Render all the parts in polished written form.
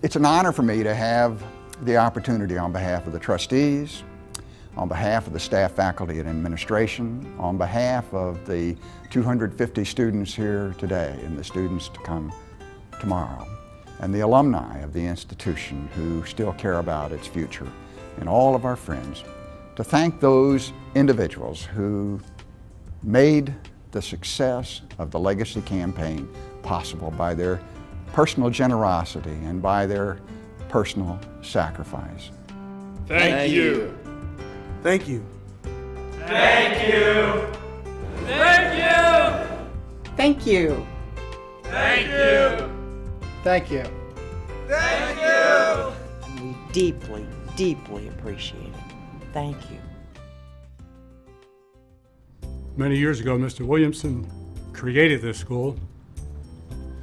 It's an honor for me to have the opportunity on behalf of the trustees, on behalf of the staff, faculty, and administration, on behalf of the 250 students here today and the students to come tomorrow, and the alumni of the institution who still care about its future, and all of our friends, to thank those individuals who made the success of the Legacy Campaign possible by their personal generosity and by their personal sacrifice. Thank you. Thank you. Thank you. Thank you. Thank you. Thank you. Thank you. Thank you. We deeply, deeply appreciate it. Thank you. Many years ago, Mr. Williamson created this school,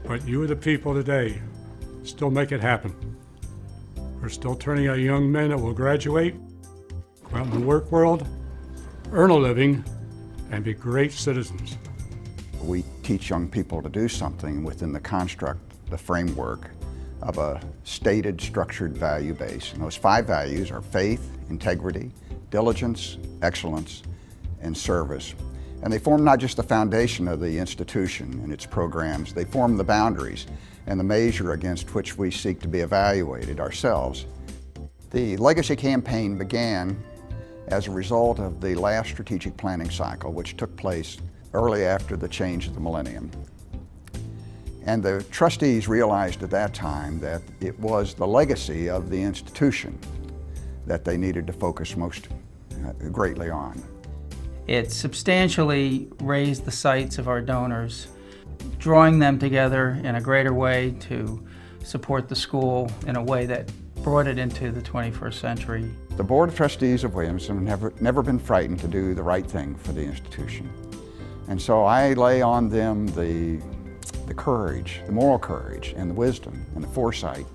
but you, the people today, still make it happen. We're still turning out young men that will graduate, go out in the work world, earn a living, and be great citizens. We teach young people to do something within the construct, the framework of a stated, structured value base. And those 5 values are faith, integrity, diligence, excellence, and service. And they form not just the foundation of the institution and its programs, they form the boundaries and the measure against which we seek to be evaluated ourselves. The Legacy Campaign began as a result of the last strategic planning cycle, which took place early after the change of the millennium. And the trustees realized at that time that it was the legacy of the institution that they needed to focus most greatly on. It substantially raised the sights of our donors, drawing them together in a greater way to support the school in a way that brought it into the 21st century. The Board of Trustees of Williamson have never been frightened to do the right thing for the institution. And so I lay on them the courage, the moral courage, and the wisdom and the foresight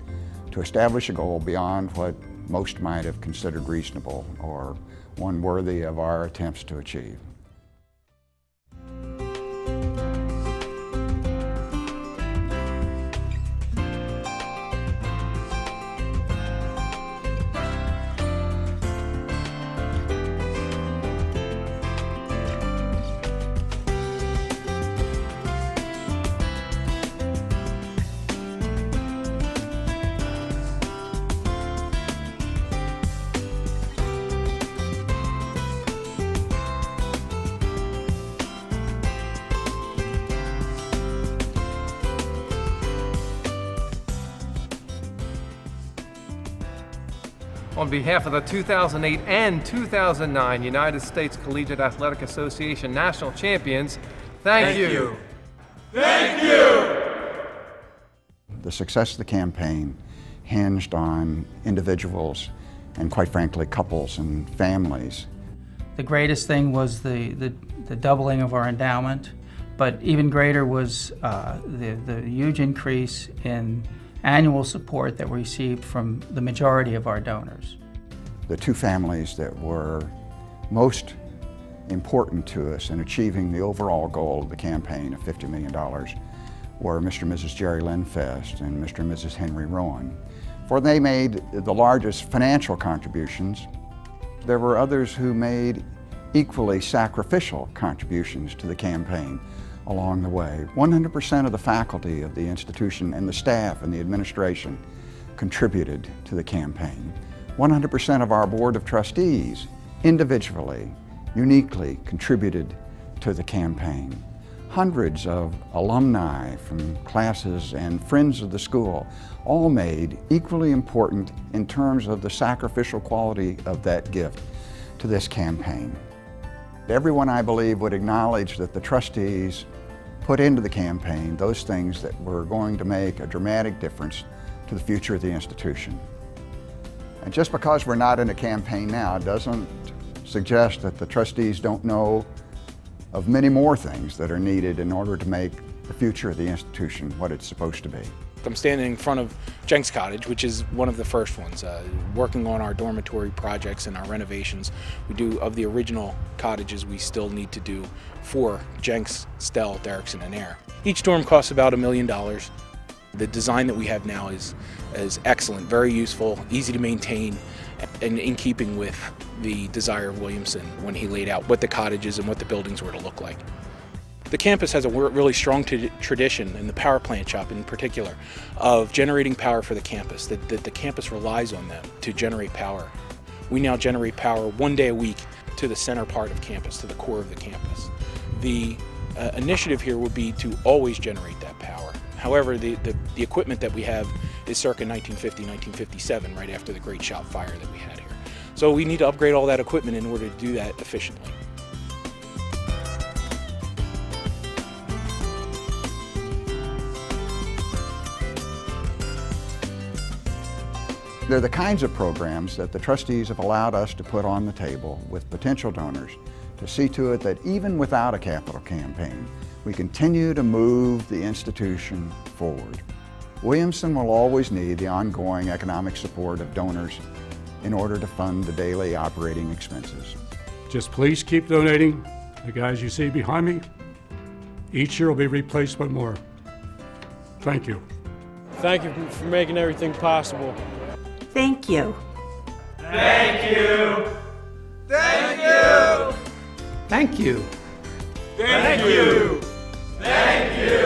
to establish a goal beyond what most might have considered reasonable or one worthy of our attempts to achieve. On behalf of the 2008 and 2009 United States Collegiate Athletic Association National Champions, thank you. Thank you. The success of the campaign hinged on individuals and, quite frankly, couples and families. The greatest thing was the doubling of our endowment, but even greater was the huge increase in annual support that we received from the majority of our donors. The 2 families that were most important to us in achieving the overall goal of the campaign of $50 million were Mr. and Mrs. Jerry Lindfest and Mr. and Mrs. Henry Rowan. For they made the largest financial contributions. There were others who made equally sacrificial contributions to the campaign along the way. 100% of the faculty of the institution and the staff and the administration contributed to the campaign. 100% of our Board of Trustees individually, uniquely contributed to the campaign. Hundreds of alumni from classes and friends of the school all made equally important in terms of the sacrificial quality of that gift to this campaign. Everyone, I believe, would acknowledge that the trustees put into the campaign those things that were going to make a dramatic difference to the future of the institution. And just because we're not in a campaign now doesn't suggest that the trustees don't know of many more things that are needed in order to make the future of the institution what it's supposed to be. I'm standing in front of Jenks Cottage, which is one of the first ones, working on our dormitory projects and our renovations. We do, of the original cottages, we still need to do 4, Jenks, Stell, Derrickson, and Air. Each dorm costs about $1 million. The design that we have now is excellent, very useful, easy to maintain, and in keeping with the desire of Williamson when he laid out what the cottages and what the buildings were to look like. The campus has a really strong tradition, and the power plant shop in particular, of generating power for the campus, that the campus relies on them to generate power. We now generate power 1 day a week to the center part of campus, to the core of the campus. The initiative here would be to always generate that power. However, the equipment that we have is circa 1950, 1957, right after the great shop fire that we had here. So we need to upgrade all that equipment in order to do that efficiently. They're the kinds of programs that the trustees have allowed us to put on the table with potential donors to see to it that even without a capital campaign, we continue to move the institution forward. Williamson will always need the ongoing economic support of donors in order to fund the daily operating expenses. Just please keep donating. The guys you see behind me, each year will be replaced by more. Thank you. Thank you for making everything possible. Thank you. Thank you. Thank you. Thank you. Thank you. Thank you.